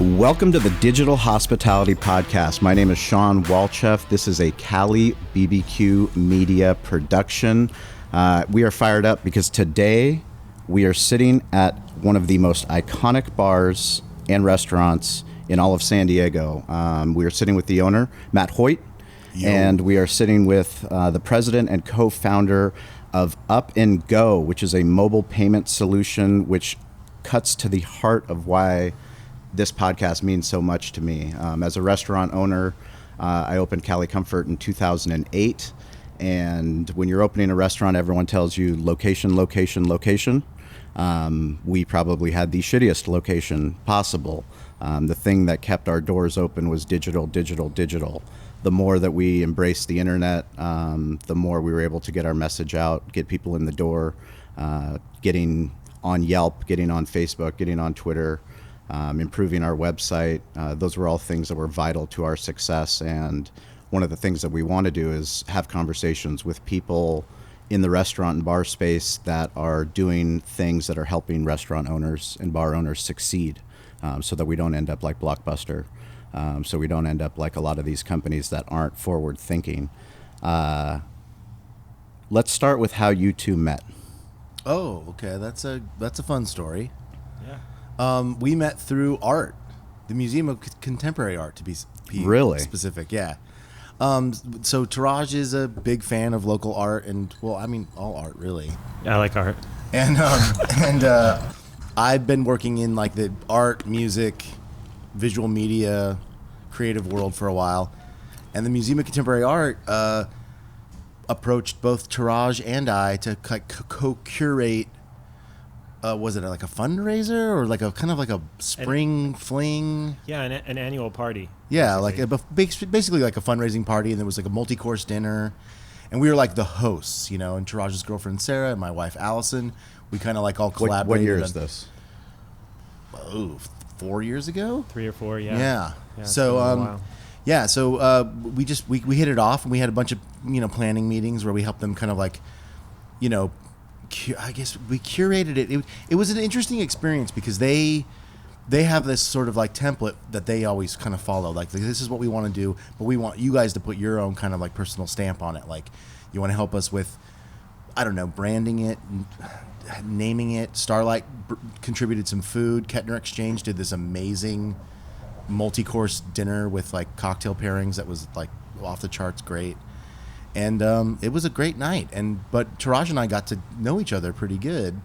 Welcome to the Digital Hospitality Podcast. My name is Sean Walchef. This is a Cali BBQ media production. We are fired up because today we are sitting at one of the most iconic bars and restaurants in all of San Diego. We are sitting with the owner, Matt Hoyt, and we are sitting with the president and co-founder of Up and Go, which is a mobile payment solution which cuts to the heart of why this podcast means so much to me. As a restaurant owner, I opened Cali Comfort in 2008. And when you're opening a restaurant, everyone tells you location, location, location. We probably had the shittiest location possible. The thing that kept our doors open was digital, digital, digital. The more that we embraced the internet, the more we were able to get our message out, get people in the door, getting on Yelp, getting on Facebook, getting on Twitter, improving our website. Those were all things that were vital to our success. And one of the things that we want to do is have conversations with people in the restaurant and bar space that are doing things that are helping restaurant owners and bar owners succeed, so that we don't end up like Blockbuster, so we don't end up like a lot of these companies that aren't forward thinking. Let's start with how you two met. Oh, okay. That's a fun story. Yeah. We met through art, the Museum of Contemporary Art, to be really specific. Yeah. So Touradj is a big fan of local art, and well, I mean all art really. Yeah, I like art. And I've been working in like the art, music, visual media, creative world for a while, and the Museum of Contemporary Art approached both Touradj and I to co-curate. Was it like a fundraiser or like a kind of like a spring fling? Yeah, an annual party. Yeah, basically like a fundraising party, and there was like a multi-course dinner, and we were like the hosts, you know. And Touradj's girlfriend Sarah and my wife Allison, we kind of like all collaborated. What year is this? Oh, 4 years ago. 3 or 4, yeah. Yeah. So we hit it off, and we had a bunch of planning meetings where we helped them kind of like, I guess we curated it. It was an interesting experience because they have this sort of like template that they always kind of follow. Like, this is what we want to do, but we want you guys to put your own kind of like personal stamp on it. Like, you want to help us with, I don't know, branding it, naming it. Starlite contributed some food. Kettner Exchange did this amazing multi-course dinner with like cocktail pairings that was like off the charts great. And it was a great night. But Touradj and I got to know each other pretty good.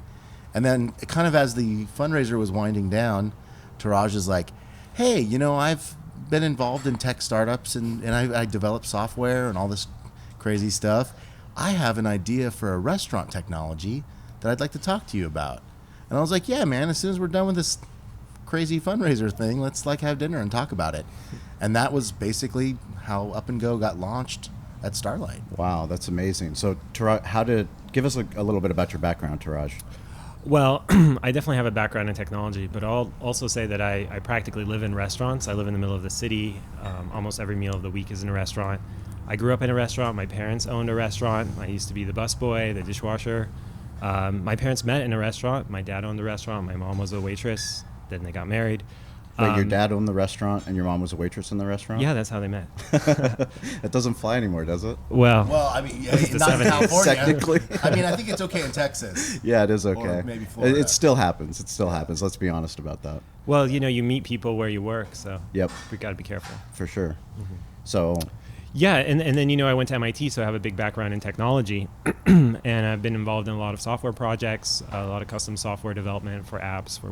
And then kind of as the fundraiser was winding down, Touradj is like, hey, I've been involved in tech startups and I develop software and all this crazy stuff. I have an idea for a restaurant technology that I'd like to talk to you about. And I was like, yeah, man, as soon as we're done with this crazy fundraiser thing, let's like have dinner and talk about it. And that was basically how Up and Go got launched at Starlite. Wow, that's amazing. So, Touradj, give us a little bit about your background, Touradj. Well, I definitely have a background in technology, but I'll also say that I practically live in restaurants. I live in the middle of the city. Almost every meal of the week is in a restaurant. I grew up in a restaurant. My parents owned a restaurant. I used to be the busboy, the dishwasher. My parents met in a restaurant. My dad owned the restaurant. My mom was a waitress. Then they got married. Wait, your dad owned the restaurant and your mom was a waitress in the restaurant? Yeah, that's how they met. It doesn't fly anymore, does it? Well, I mean, it's the not in 70s. California. Technically. I mean, I think it's okay in Texas. Yeah, it is okay. Or maybe Florida. It still happens. Let's be honest about that. Well, you meet people where you work, so Yep. we got to be careful. For sure. Mm-hmm. So... Yeah, and then, I went to MIT, so I have a big background in technology, and I've been involved in a lot of software projects, a lot of custom software development for apps, for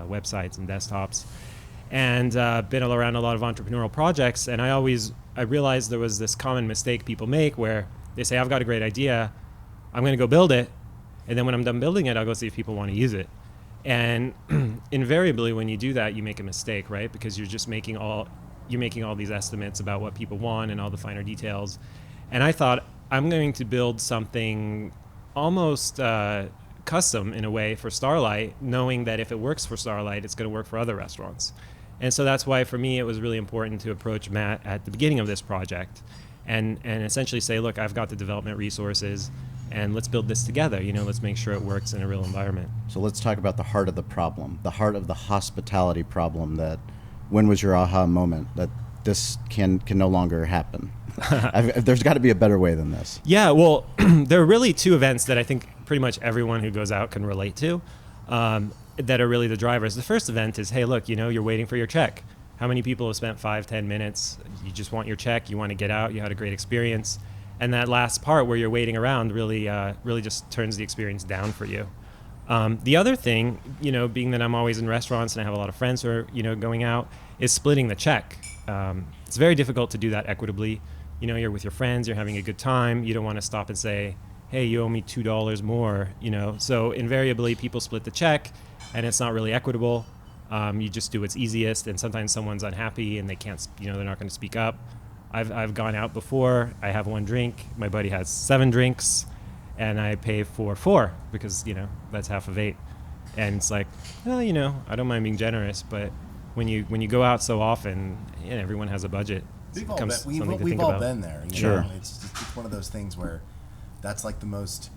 websites and desktops, and been around a lot of entrepreneurial projects. And I realized there was this common mistake people make where they say, I've got a great idea, I'm going to go build it, and then when I'm done building it, I'll go see if people want to use it. And invariably, when you do that, you make a mistake, right? Because you're just making all these estimates about what people want and all the finer details. And I thought, I'm going to build something almost custom in a way for Starlite, knowing that if it works for Starlite, it's going to work for other restaurants. And so that's why, for me, it was really important to approach Matt at the beginning of this project and essentially say, look, I've got the development resources, and let's build this together. Let's make sure it works in a real environment. So let's talk about the heart of the problem, the heart of the hospitality problem that when was your aha moment that this can no longer happen? There's got to be a better way than this. Yeah, well, there are really two events that I think pretty much everyone who goes out can relate to, that are really the drivers. The first event is, hey, look, you're waiting for your check. How many people have spent 5-10 minutes? You just want your check. You want to get out. You had a great experience. And that last part where you're waiting around really just turns the experience down for you. The other thing, being that I'm always in restaurants and I have a lot of friends who are, going out, is splitting the check. It's very difficult to do that equitably. You're with your friends, you're having a good time. You don't want to stop and say, hey, you owe me $2 more, So invariably people split the check and it's not really equitable. You just do what's easiest, and sometimes someone's unhappy and they can't, they're not going to speak up. I've gone out before. I have one drink. My buddy has 7 drinks, and I pay for 4 because that's half of 8. And it's like, well, I don't mind being generous, but when you go out so often, everyone has a budget. We've all been there. Sure. It's one of those things where that's like the most.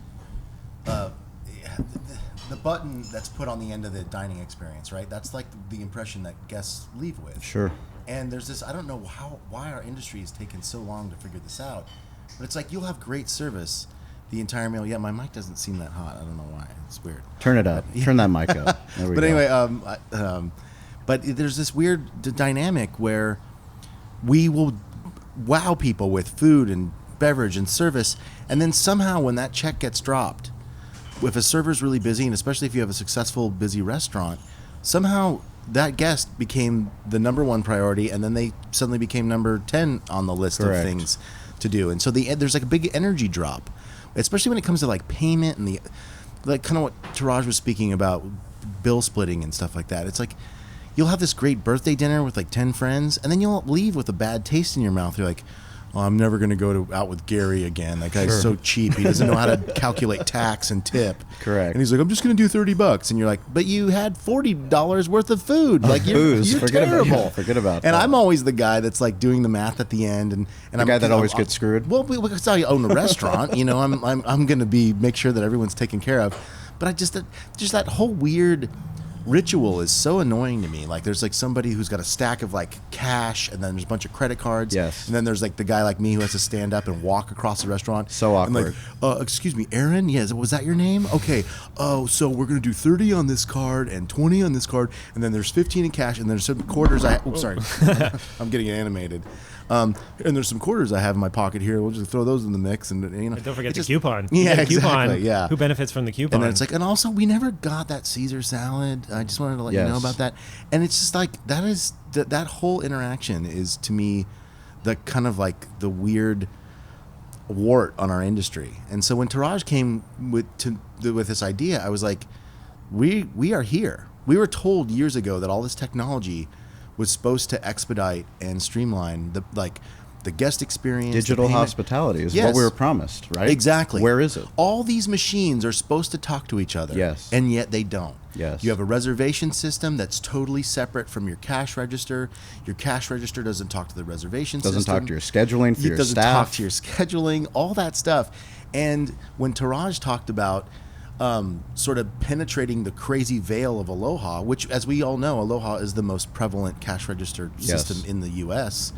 The button that's put on the end of the dining experience, right? That's like the impression that guests leave with. Sure. And there's this, I don't know why our industry has taken so long to figure this out, but it's like you'll have great service the entire meal. Yeah, my mic doesn't seem that hot. I don't know why. It's weird. Turn it up. Turn that mic up. There we but go. anyway, but there's this weird dynamic where we will wow people with food and beverage and service, and then somehow when that check gets dropped, if a server's really busy, and especially if you have a successful, busy restaurant, somehow that guest became the number 1 priority, and then they suddenly became number 10 on the list Correct. of things to do. And so there's like a big energy drop, especially when it comes to like payment and like kind of what Touradj was speaking about, bill splitting and stuff like that. It's like you'll have this great birthday dinner with like 10 friends, and then you'll leave with a bad taste in your mouth. You're like, oh, I'm never going to go out with Gary again. That guy's so cheap. He doesn't know how to calculate tax and tip. Correct. And he's like, I'm just going to do $30. And you're like, but you had $40 worth of food. Like you're terrible. Forget about and that. I'm always the guy that's like doing the math at the end. And the guy that always gets screwed. Well, because I own a restaurant, I'm going to make sure that everyone's taken care of. But I just that whole weird ritual is so annoying to me. Like there's like somebody who's got a stack of like cash, and then there's a bunch of credit cards. Yes. And then there's like the guy like me who has to stand up and walk across the restaurant. So awkward. And like, excuse me, Aaron? Yes, was that your name? Okay. Oh, so we're gonna do 30 on this card and 20 on this card, and then there's 15 in cash, and there's some quarters sorry. I'm getting animated. And there's some quarters I have in my pocket here. We'll just throw those in the mix, and And don't forget the coupon. Yeah, the coupon. exactly. Yeah. Who benefits from the coupon? And then it's like, and also we never got that Caesar salad. I just wanted to let you know about that. And it's just like that whole interaction is to me the kind of like the weird wart on our industry. And so when Touradj came with this idea, I was like, we are here. We were told years ago that all this technology was supposed to expedite and streamline the guest experience. Digital hospitality is what we were promised, right? Exactly. Where is it? All these machines are supposed to talk to each other. Yes. And yet they don't. Yes. You have a reservation system that's totally separate from your cash register. Your cash register doesn't talk to the reservation system. Doesn't talk to your scheduling for your doesn't staff. talk to your scheduling, all that stuff. And when Touradj talked about sort of penetrating the crazy veil of Aloha, which, as we all know, Aloha is the most prevalent cash register system in the U.S.,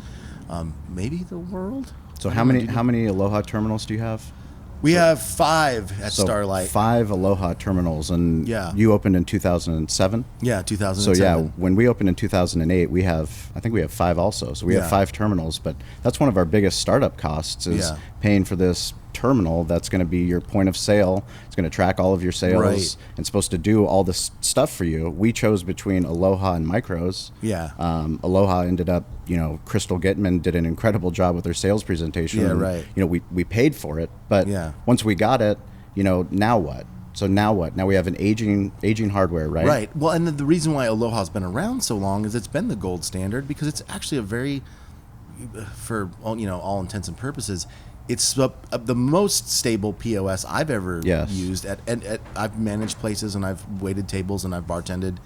maybe the world. So how many Aloha terminals do you have? We have 5 at Starlite. 5 Aloha terminals, and you opened in 2007. Yeah, 2007. So yeah, when we opened in 2008, I think we have 5 also. So we have 5 terminals, but that's one of our biggest startup costs is paying for this terminal that's going to be your point of sale. It's going to track all of your sales and supposed to do all this stuff for you. We chose between Aloha and Micros. Yeah. Aloha ended up, Crystal Gitman did an incredible job with their sales presentation. Yeah, and, right. We paid for it, but once we got it, now what? So now what? Now we have an aging hardware, right? Right. Well, and the reason why Aloha's been around so long is it's been the gold standard because it's actually a very, for all intents and purposes, it's the most stable POS I've ever used. I've managed places and I've waited tables and I've bartended,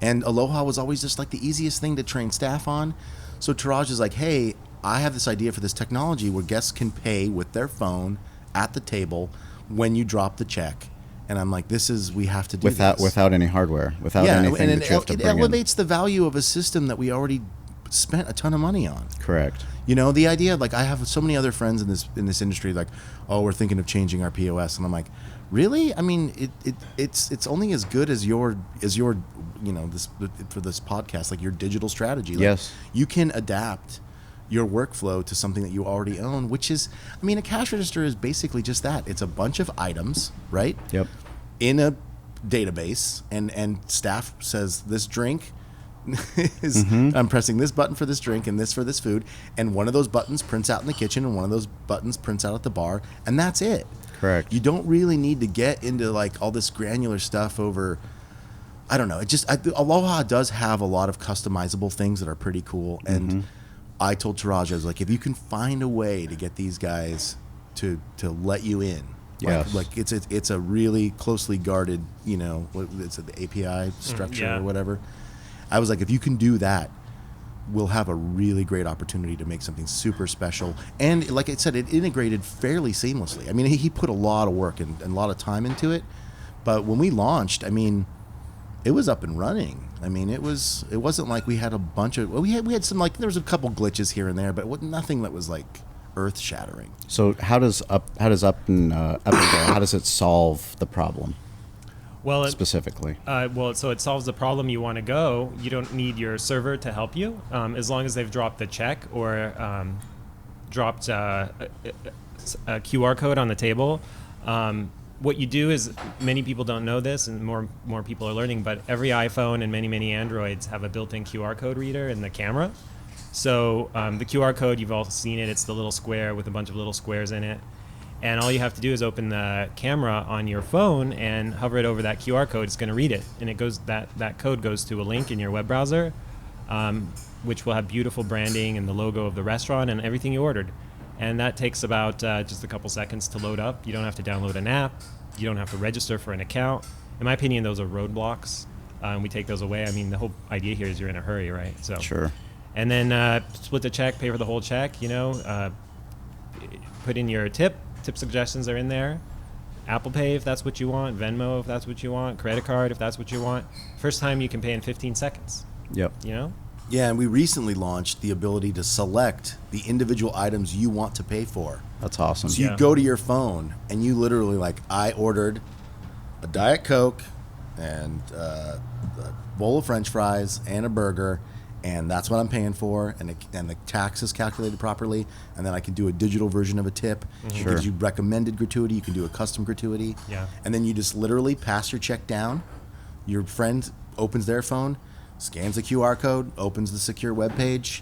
and Aloha was always just like the easiest thing to train staff on. So Touradj is like, hey, I have this idea for this technology where guests can pay with their phone at the table when you drop the check, And I'm like, we have to do without any hardware, without anything and that you have to it bring in. elevates the value of a system that we already spent a ton of money on. Correct. You know, the idea of, like, I have so many other friends in this industry, like, oh, we're thinking of changing our POS, and I'm like, really? I mean, it's only as good as your you know, this for this podcast, like your digital strategy. Like, yes. You can adapt your workflow to something that you already own, which is, I mean, a cash register is basically just that. It's a bunch of items, right? Yep. In a database, and staff says this drink is, I'm pressing this button for this drink and this for this food, and one of those buttons prints out in the kitchen and one of those buttons prints out at the bar, and that's it. Correct. You don't really need to get into like all this granular stuff over, I don't know. Aloha does have a lot of customizable things that are pretty cool, and I told Touradj, I was like, if you can find a way to get these guys to let you in, yes. like it's a really closely guarded, you know, it's an API structure or whatever. I was like, if you can do that, we'll have a really great opportunity to make something super special. And like I said, it integrated fairly seamlessly. I mean, he put a lot of work and a lot of time into it. But when we launched, I mean, it was up and running. I mean, it wasn't like we had a bunch of, we had some, like, there was a couple glitches here and there, but nothing that was like earth shattering. So how does up and go? How does it solve the problem? Well, specifically. So it solves the problem you want to go. You don't need your server to help you, as long as they've dropped the check or dropped a QR code on the table. What you do is, many people don't know this, and more people are learning, but every iPhone and many Androids have a built-in QR code reader in the camera. So the QR code, you've all seen it. It's the little square with a bunch of little squares in it. And all you have to do is open the camera on your phone and hover it over that QR code. It's going to read it, and it goes, that code goes to a link in your web browser, which will have beautiful branding and the logo of the restaurant and everything you ordered. And that takes about just a couple seconds to load up. You don't have to download an app. You don't have to register for an account. In my opinion, those are roadblocks. We take those away. I mean, the whole idea here is you're in a hurry, right? So sure. And then split the check, pay for the whole check. You know, put in your tip. Tip suggestions are in there. Apple Pay if that's what you want. Venmo if that's what you want. Credit card if that's what you want. First time you can pay in 15 seconds. Yep. You know? Yeah, and we recently launched the ability to select the individual items you want to pay for. That's awesome. So you go to your phone and you literally, like, I ordered a Diet Coke and a bowl of French fries and a burger, and that's what I'm paying for, and the tax is calculated properly, and then I can do a digital version of a tip. It Sure. gives you recommended gratuity. You can do a custom gratuity. Yeah. And then you just literally pass your check down. Your friend opens their phone, scans the QR code, opens the secure web page,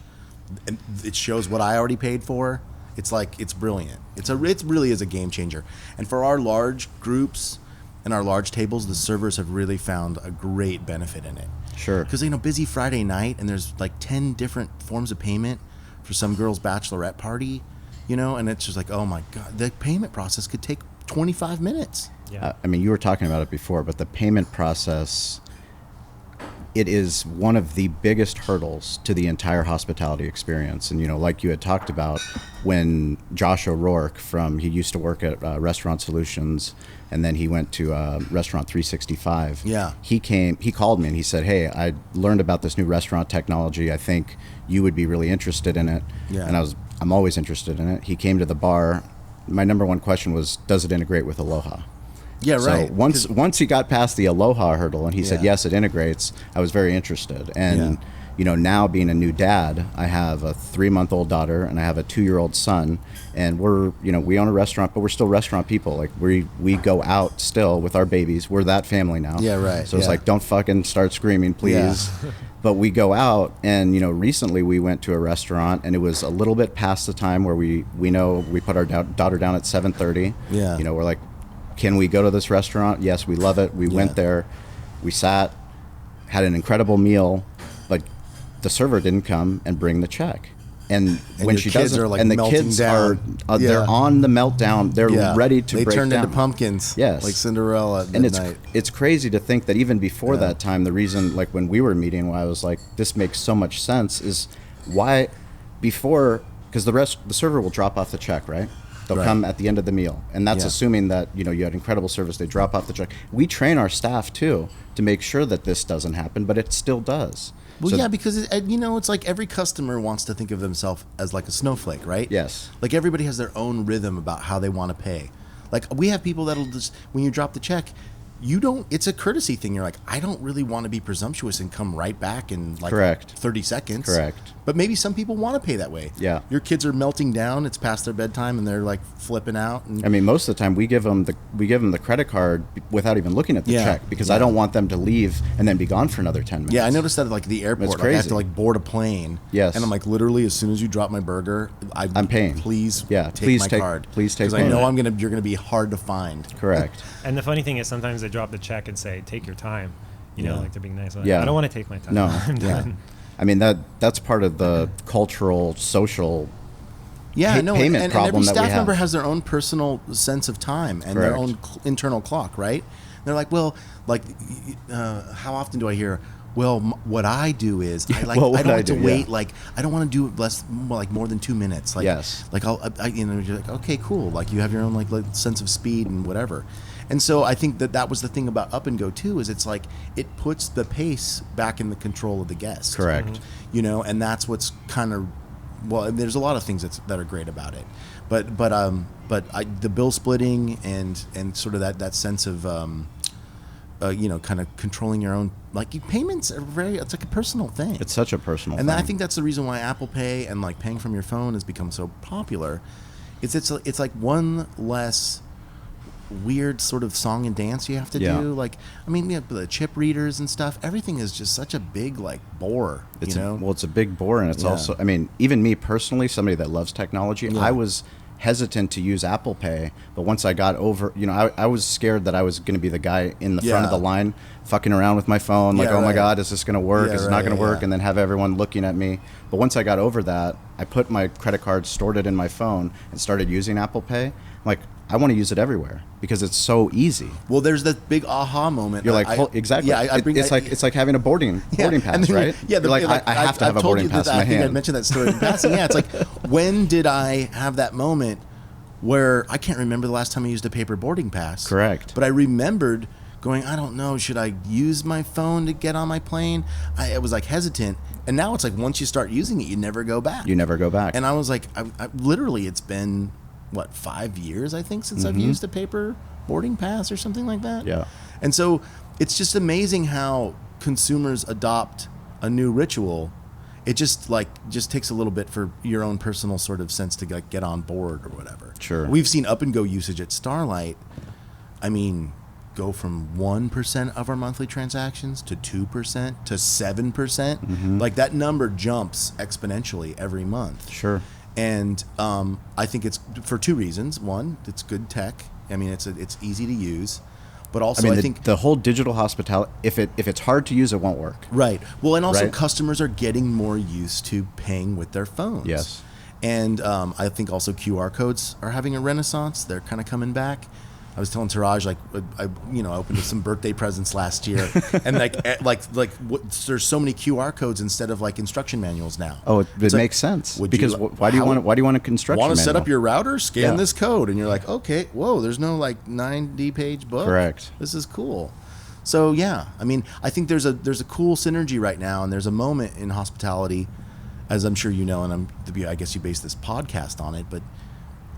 and it shows what I already paid for. It's like, it's brilliant. It really is a game changer. And for our large groups and our large tables, the servers have really found a great benefit in it. Sure. Because, you know, busy Friday night, and there's like 10 different forms of payment for some girl's bachelorette party, you know, and it's just like, oh my God, the payment process could take 25 minutes. Yeah. I mean, you were talking about it before, but the payment process, it is one of the biggest hurdles to the entire hospitality experience. And, you know, like you had talked about, when Josh O'Rourke he used to work at Restaurant Solutions, and then he went to Restaurant 365. Yeah. He called me and he said, hey, I learned about this new restaurant technology. I think you would be really interested in it. Yeah. And I'm always interested in it. He came to the bar. My number one question was, does it integrate with Aloha? Yeah, right. So once he got past the Aloha hurdle and he said, Yeah. yes, it integrates, I was very interested. And, Yeah. you know, now being a new dad, I have a 3-month-old daughter and I have a 2-year-old son. And we own a restaurant, but we're still restaurant people. Like, we go out still with our babies. We're that family now. Yeah, right. So it's like, don't fucking start screaming, please. Yeah. But we go out, and, you know, recently we went to a restaurant, and it was a little bit past the time where we put our daughter down at 7:30. Yeah. You know, we're like, can we go to this restaurant? Yes, we love it. We went there. We sat, had an incredible meal, but the server didn't come and bring the check. And when your she kids doesn't, are, like, and the melting kids down. they're on the meltdown. They're ready to they break turned down. into pumpkins. Yes. Like Cinderella at And midnight. it's crazy to think that even before that time, the reason, like when we were meeting, why I was like, this makes so much sense, is why before, because the server will drop off the check, right? They'll Right. come at the end of the meal, and that's Yeah. assuming that you had incredible service. They drop off the check. We train our staff too to make sure that this doesn't happen, but it still does. Well, So- yeah, because it's like every customer wants to think of themselves as like a snowflake, right? Yes. Like everybody has their own rhythm about how they want to pay. Like we have people that'll just, when you drop the check, it's a courtesy thing. You're like, I don't really want to be presumptuous and come right back in like Correct. 30 seconds. Correct. But maybe some people want to pay that way. Yeah. Your kids are melting down. It's past their bedtime and they're like flipping out. And I mean, most of the time we give them the credit card without even looking at the Yeah. check because Yeah. I don't want them to leave and then be gone for another 10 minutes. yeah, I noticed that at like the airport. It's Like, I have crazy. to like board a plane. Yes. And I'm like, literally, as soon as you drop my burger, I'm paying. Please, Yeah, take please my take- card. please take because I know payment. you're gonna be hard to find. Correct. And the funny thing is, sometimes they drop the check and say, "Take your time." Yeah. Like they're being nice. Like, Yeah. I don't want to take my time. No. I'm Yeah. done. I mean, that's part of the cultural, social Yeah, pay- no, payment and problem every that we staff have. member has their own personal sense of time and their Correct. own internal clock, right? They're like, well, like, how often do I hear? Well, what I do is I like Well, I what don't I like to do, wait yeah. like I don't want to do less like more than 2 minutes. Like, Yes. Like you're like, okay, cool. Like you have your own like sense of speed and whatever. And so I think that was the thing about Up and Go too, is it's like it puts the pace back in the control of the guest. Correct. And that's what's kind of, well, there's a lot of things that are great about it, but the bill splitting and sort of that sense of kind of controlling your own, like payments are it's like a personal thing. It's such a personal And thing. I think that's the reason why Apple Pay and like paying from your phone has become so popular. It's like one less weird sort of song and dance you have to Yeah. do. Like, I mean, the chip readers and stuff. Everything is just such a big like bore. It's you know? it's a big bore, and it's Yeah. also, I mean, even me personally, somebody that loves technology, Yeah. I was hesitant to use Apple Pay, but once I got over, I was scared that I was going to be the guy in the front of Yeah. the line fucking around with my phone, like, Yeah, oh my right. God, is this going to work? Yeah, is it right, not going to yeah, work? yeah. And then have everyone looking at me. But once I got over that, I put my credit card, stored it in my phone, and started using Apple Pay. I'm like, I want to use it everywhere because it's so easy. Well, there's that big aha moment. You're like, I- exactly. Yeah, I bring. it's like having a boarding and pass, then- right? Yeah, You're like, I have to have a I've told boarding you pass that, in my I think I hand. mentioned that story in passing. Yeah, it's like, when did I have that moment where I can't remember the last time I used a paper boarding pass? Correct. But I remembered going, I don't know, should I use my phone to get on my plane? I was like hesitant, and now it's like once you start using it, you never go back. You never go back. And I was like, I literally, it's been what, 5 years I think since I've used a paper boarding pass or something like that. Yeah. And so it's just amazing how consumers adopt a new ritual. It just takes a little bit for your own personal sort of sense to get on board or whatever. Sure. We've seen Up and Go usage at Starlite, I mean, go from 1% of our monthly transactions to 2% to 7%. Like that number jumps exponentially every month. Sure. And I think it's for two reasons. One, it's good tech. I mean, it's easy to use, but also I mean, I think the whole digital hospitality, if it's hard to use, it won't work. right. Well, and also Right. customers are getting more used to paying with their phones. Yes. And I think also QR codes are having a renaissance. They're kind of coming back. I was telling Touradj, like, I opened up some birthday presents last year, and there's so many QR codes instead of like instruction manuals now. Oh, it It's like, makes sense would because you- why do you how- want a construction Want to set manual? up your router? Scan Yeah. this code, and you're like, okay, whoa, there's no like 90 page book. Correct. This is cool. So yeah, I mean, I think there's a cool synergy right now, and there's a moment in hospitality, as I'm sure you know, and I guess you base this podcast on it, but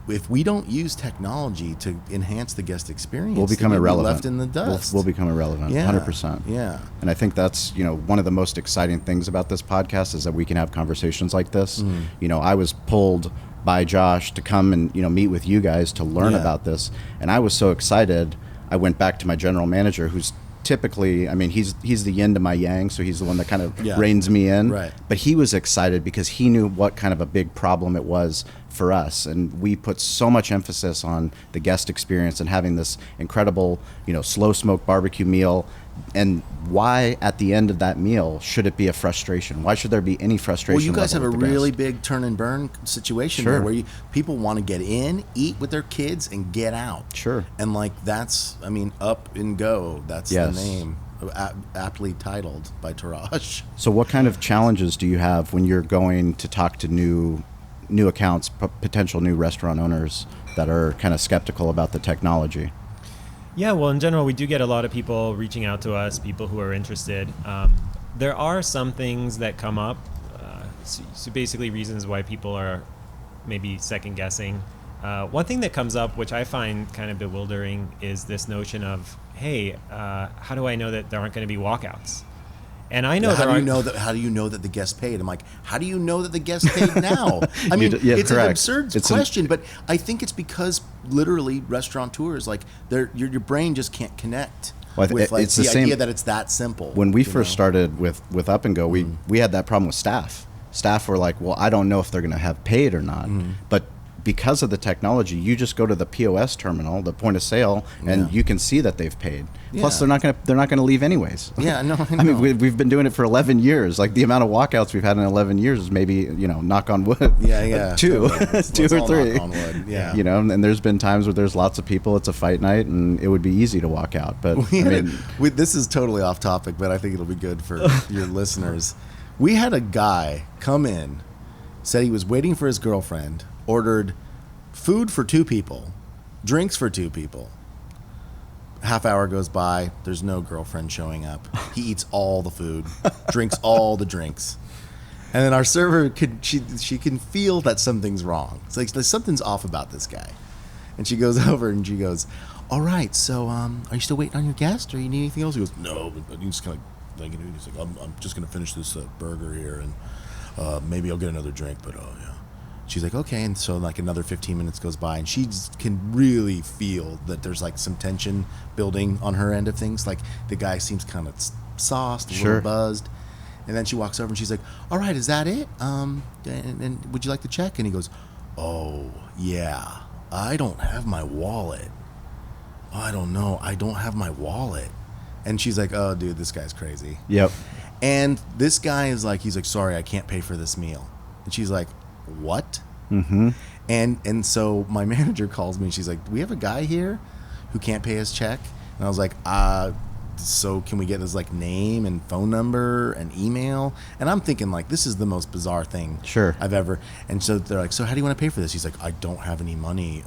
if we don't use technology to enhance the guest experience, We'll become then we'll be irrelevant. left in the dust. We'll become irrelevant. Yeah. 100%. Yeah. And I think that's, one of the most exciting things about this podcast is that we can have conversations like this. I was pulled by Josh to come and, meet with you guys to learn Yeah. about this. And I was so excited. I went back to my general manager, who's typically, I mean, he's the yin to my yang, so he's the one that kind of Yeah. reins me in. Right. But he was excited because he knew what kind of a big problem it was for us, and we put so much emphasis on the guest experience and having this incredible, slow smoke barbecue meal. And why, at the end of that meal, should it be a frustration? Why should there be any frustration? Well, you guys have level a with the really guest? big turn and burn situation Sure. there, where people want to get in, eat with their kids, and get out. Sure. And that's, I mean, Up and Go. That's Yes. the name, aptly titled by Touradj. So, what kind of challenges do you have when you're going to talk to new accounts, potential new restaurant owners that are kind of skeptical about the technology? Yeah, well, in general, we do get a lot of people reaching out to us, people who are interested. There are some things that come up, so basically reasons why people are maybe second guessing. One thing that comes up, which I find kind of bewildering, is this notion of, hey, how do I know that there aren't going to be walkouts? And I know how do you know that the guest paid? I'm like, how do you know that the guest paid now? I mean, it's an absurd question, but I think it's because literally restaurateurs, like, your brain just can't connect with like it's the same idea that it's that simple. When we first started with Up and Go, we had that problem with staff. Staff were like, well, I don't know if they're going to have paid or not, but because of the technology, you just go to the POS terminal, the point of sale, and you can see that they've paid. Plus, they're not gonna leave anyways. Yeah, no, I mean, we've been doing it for 11 years. Like, the amount of walkouts we've had in 11 years is maybe, knock on wood. Yeah. two Let's or all three. knock on wood. Yeah. And there's been times where there's lots of people. It's a fight night, and it would be easy to walk out. But this is totally off topic, but I think it'll be good for your listeners. We had a guy come in, said he was waiting for his girlfriend, ordered food for 2 people, drinks for 2 people. Half hour goes by, there's no girlfriend showing up. He eats all the food, drinks all the drinks. And then our server she can feel that something's wrong. It's like something's off about this guy. And she goes over and she goes, all right, so are you still waiting on your guest, or you need anything else? He goes, no, but he's kind of like, he's like, I'm just gonna finish this burger here, and maybe I'll get another drink, but yeah. She's like, okay, and so like another 15 minutes goes by, and she can really feel that there's like some tension building on her end of things. Like, the guy seems kind of sauced, a little buzzed, and then she walks over and she's like, all right, is that it? And would you like the check? And he goes, oh yeah, I don't have my wallet. I don't know, I don't have my wallet. And she's like, oh dude, this guy's crazy. Yep. And this guy is like, he's like, sorry, I can't pay for this meal. And she's like, what? Mm-hmm. And so my manager calls me and she's like, do we have a guy here who can't pay his check? And I was like, so can we get his like name and phone number and email? And I'm thinking like, this is the most bizarre thing I've ever. And so they're like, so how do you want to pay for this? He's like, I don't have any money.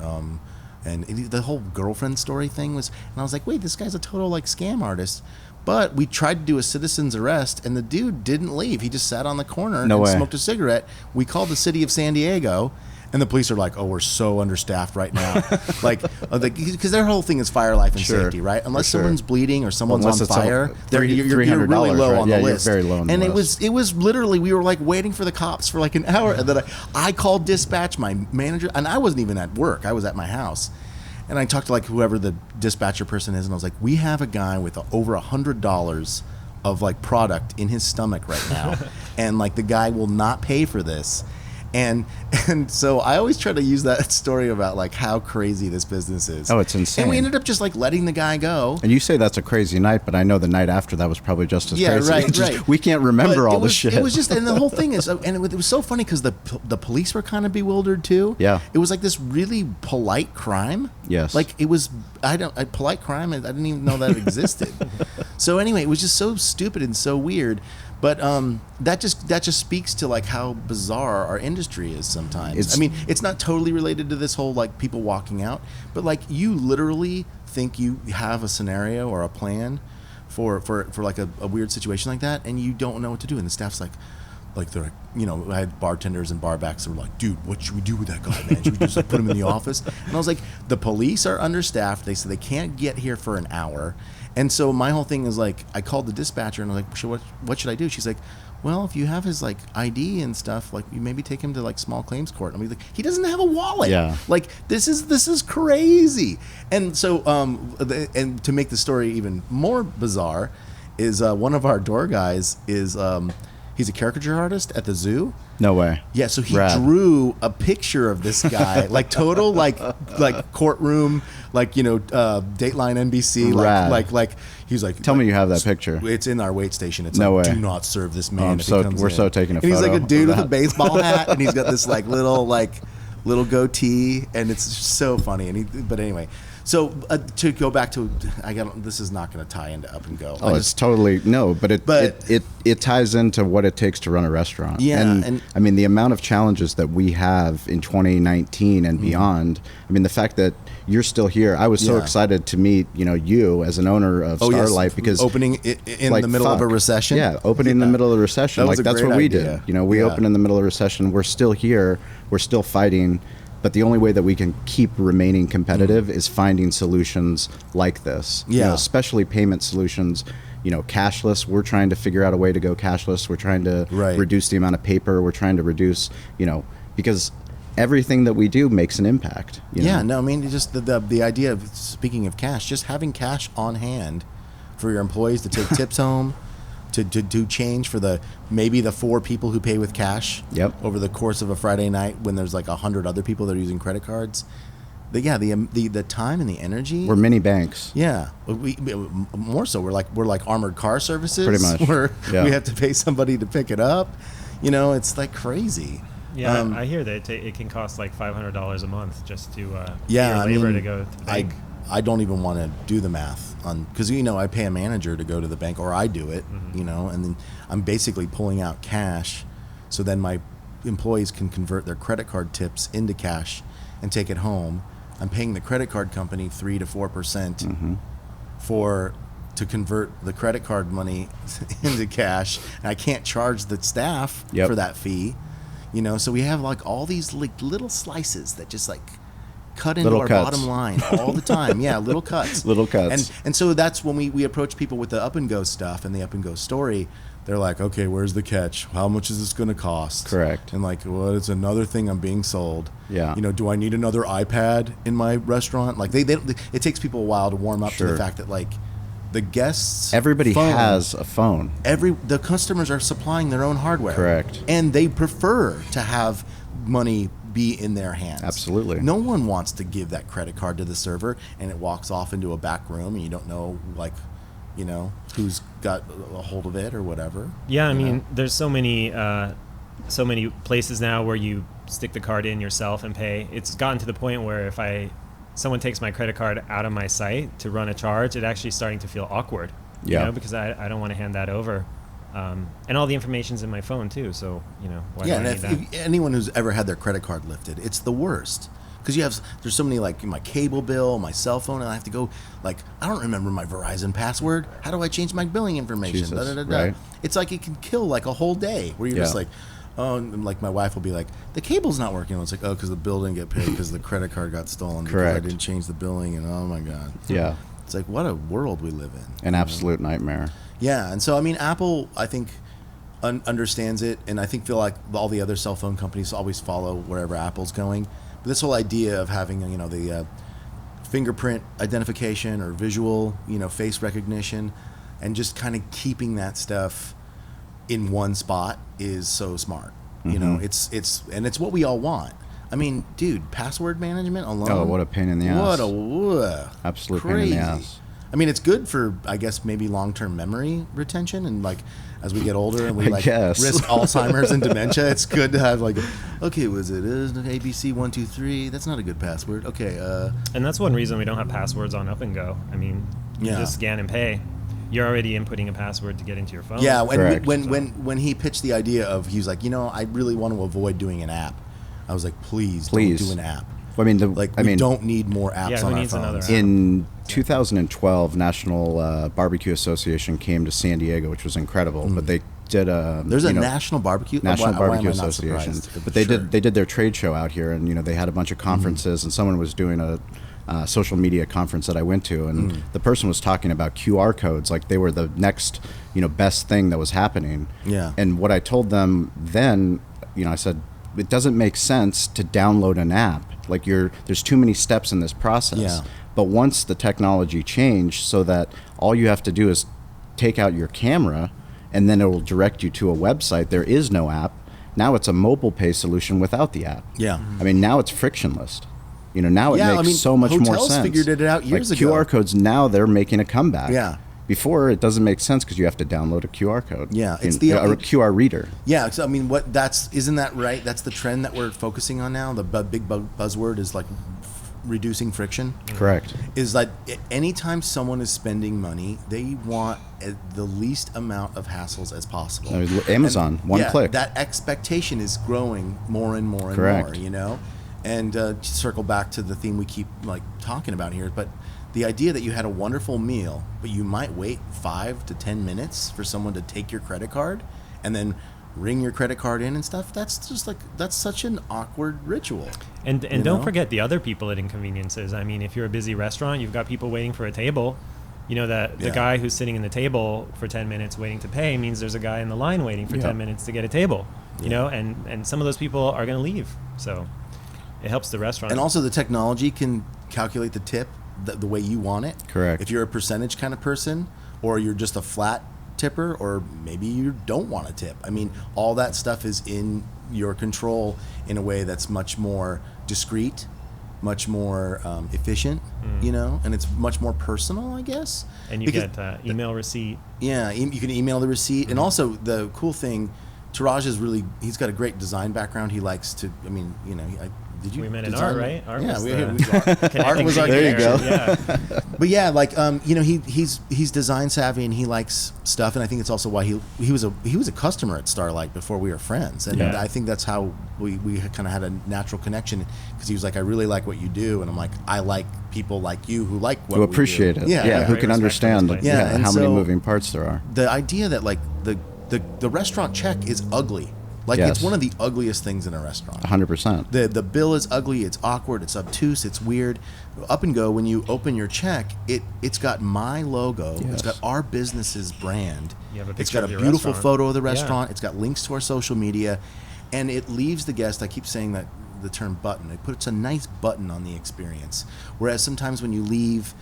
And the whole girlfriend story thing was, and I was like, wait, this guy's a total like scam artist. But we tried to do a citizen's arrest, and the dude didn't leave. He just sat on the corner and smoked a cigarette. We called the city of San Diego, and the police are like, oh, we're so understaffed right now. Because their whole thing is fire, life, and safety, right? Unless someone's bleeding or someone's on fire, you're really low on the list. You're very low on the list. It was literally, we were like waiting for the cops for like an hour. And then I called dispatch, my manager, and I wasn't even at work. I was at my house. And I talked to like whoever the dispatcher person is, and I was like, we have a guy with over $100 of like product in his stomach right now, and like the guy will not pay for this. And so I always try to use that story about like how crazy this business is. Oh, it's insane. And we ended up just like letting the guy go. And you say that's a crazy night, but I know the night after that was probably just as crazy. Right. We can't remember all the shit. It was just, and the whole thing is, and it was so funny because the police were kind of bewildered too. Yeah. It was like this really polite crime. Yes. Like it was, polite crime, I didn't even know that existed. So anyway, it was just so stupid and so weird. But that just speaks to like how bizarre our industry is sometimes. I mean, it's not totally related to this whole like people walking out, but like you literally think you have a scenario or a plan for like a weird situation like that, and you don't know what to do, and the staff's like they're like, I had bartenders and barbacks that were like, dude, what should we do with that guy, man? Should we just like put him in the office? And I was like, the police are understaffed. They said they can't get here for an hour. And so my whole thing is like, I called the dispatcher and I was like, what should I do? She's like, well, if you have his like ID and stuff, like you maybe take him to like small claims court. And I'm like, he doesn't have a wallet. Yeah. Like this is crazy. And so, and to make the story even more bizarre, is one of our door guys is he's a caricature artist at the zoo. No way. Yeah, so he drew a picture of this guy, like total like courtroom, like Dateline NBC, like he's like. Tell me you have that picture. It's in our wait station. It's no like, way. do not serve this man. We're so taking a photo. And he's like a dude with a baseball hat, and he's got this like little goatee, and it's so funny. But anyway, So to go back to, this is not going to tie into Up and Go. Oh, it's totally no, but it ties into what it takes to run a restaurant. Yeah, and I mean the amount of challenges that we have in 2019 and beyond. I mean the fact that you're still here. I was so excited to meet you as an owner of Starlite because opening in the middle of a recession. Yeah, opening in the middle of the recession. Like that's what we did. We opened in the middle of the recession. We're still here. We're still fighting. But the only way that we can keep remaining competitive is finding solutions like this. Especially payment solutions. Cashless. We're trying to figure out a way to go cashless. We're trying to reduce the amount of paper. We're trying to reduce, because everything that we do makes an impact. I mean, just the idea of, speaking of cash, just having cash on hand for your employees to take tips home, to do change for maybe the 4 people who pay with cash over the course of a Friday night when there's like 100 other people that are using credit cards. The time and the energy. We're mini banks. Yeah, we more so. We're like armored car services. Pretty much. Where we have to pay somebody to pick it up. It's like crazy. Yeah, I hear that it can cost like $500 a month just to labor to go to the bank. I don't even want to do the math on, because I pay a manager to go to the bank, or I do it, and then I'm basically pulling out cash, so then my employees can convert their credit card tips into cash and take it home. I'm paying the credit card company 3 to 4% to convert the credit card money into cash, and I can't charge the staff for that fee. So we have like all these like little slices that just like cut into our bottom line all the time. Yeah, little cuts. And so that's when we approach people with the Up and Go stuff and the Up and Go story. They're like, okay, where's the catch? How much is this going to cost? Correct. And like, well, it's another thing I'm being sold. Yeah. Do I need another iPad in my restaurant? Like it takes people a while to warm up to the fact that like the guests, everybody has a phone. The customers are supplying their own hardware. Correct. And they prefer to have money be in their hands. Absolutely. No one wants to give that credit card to the server and it walks off into a back room and you don't know who's got a hold of it or whatever. Yeah, I mean, there's so many places now where you stick the card in yourself and pay. It's gotten to the point where if someone takes my credit card out of my site to run a charge, it actually starting to feel awkward. Because I don't want to hand that over. And all the information's in my phone too, so why do I need that? If anyone who's ever had their credit card lifted, it's the worst. Because there's so many, like my cable bill, my cell phone, and I have to go, like, I don't remember my Verizon password. How do I change my billing information? Jesus, right. It's like it can kill like a whole day where you're just like, oh, and like my wife will be like, the cable's not working. It's like, oh, because the bill didn't get paid because the credit card got stolen. Correct. Because I didn't change the billing, and oh my God. Yeah. It's like, what a world we live in. An absolute nightmare. Yeah, and so I mean, Apple, I think, understands it, and I feel like all the other cell phone companies always follow wherever Apple's going. But this whole idea of having the fingerprint identification or visual face recognition, and just kind of keeping that stuff in one spot is so smart. It's what we all want. I mean, dude, password management alone. Oh, what a pain in the ass! Absolute crazy. Pain in the ass. I mean, it's good for, I guess, maybe long-term memory retention, and like as we get older and we risk Alzheimer's and dementia, it's good to have like, okay, was it ABC 123? That's not a good password. Okay. And that's one reason we don't have passwords on Up and Go. I mean, you just scan and pay. You're already inputting a password to get into your phone. Yeah. When he pitched the idea of, he was like, I really want to avoid doing an app. I was like, please. Don't do an app. Well, we don't need more apps on our phones. In 2012, National Barbecue Association came to San Diego, which was incredible. But they did there's a National Barbecue Barbecue Association. But they did their trade show out here, and they had a bunch of conferences, and someone was doing a social media conference that I went to, and the person was talking about QR codes like they were the next best thing that was happening. Yeah. And what I told them then, I said, it doesn't make sense to download an app. Like there's too many steps in this process. Yeah. But once the technology changed so that all you have to do is take out your camera and then it will direct you to a website, there is no app. Now it's a mobile pay solution without the app. Yeah. I mean, now it's frictionless. Now it makes so much more sense. Hotels figured it out years ago. QR codes, now they're making a comeback. Yeah. Before, it doesn't make sense because you have to download a QR code. Yeah, it's a QR reader. Yeah, so I mean, isn't that right? That's the trend that we're focusing on now. The big buzzword is like, reducing friction. Correct. Is like anytime someone is spending money, they want the least amount of hassles as possible. Amazon, one click. That expectation is growing more and more and Correct. more, you know? And circle back to the theme we keep like talking about here, but the idea that you had a wonderful meal, but you might wait 5 to 10 minutes for someone to take your credit card and then ring your credit card in and stuff, that's just like, that's such an awkward ritual. And don't forget the other people at inconveniences. I mean, if you're a busy restaurant, you've got people waiting for a table. You know, that the guy who's sitting in the table for 10 minutes waiting to pay means there's a guy in the line waiting for 10 minutes to get a table, you know, and some of those people are going to leave. So it helps the restaurant. And also the technology can calculate the tip the way you want it. Correct. If you're a percentage kind of person, or you're just a flat tipper, or maybe you don't want a tip. I mean, all that stuff is in your control in a way that's much more discreet, much more efficient, you know, and it's much more personal, I guess. And you get email receipt. Yeah, you can email the receipt. And also the cool thing, Touradj is really, he's got a great design background. He likes to, I mean, you know, did you we met in design art, right? Art yeah, was art was our There you go. Yeah. But yeah, like you know, he's design savvy and he likes stuff, and I think it's also why he was a customer at Starlite before we were friends, and I think that's how we kind of had a natural connection, because he was like, I really like what you do, and I'm like, I like people like you who like what Who we do. appreciate it. Yeah, Who can understand and how many so moving parts there are. the idea that like the restaurant check is ugly. Like, Yes. it's one of the ugliest things in a restaurant. 100%. The bill is ugly, it's awkward, it's obtuse, it's weird. Up and go, when you open your check, it's got my logo, Yes. it's got our business's brand, You have a it's picture got a of your beautiful restaurant. photo of the Yeah. restaurant, it's got links to our social media, and it leaves the guest, I keep saying that the term button, it puts a nice button on the experience. Whereas sometimes when you leave,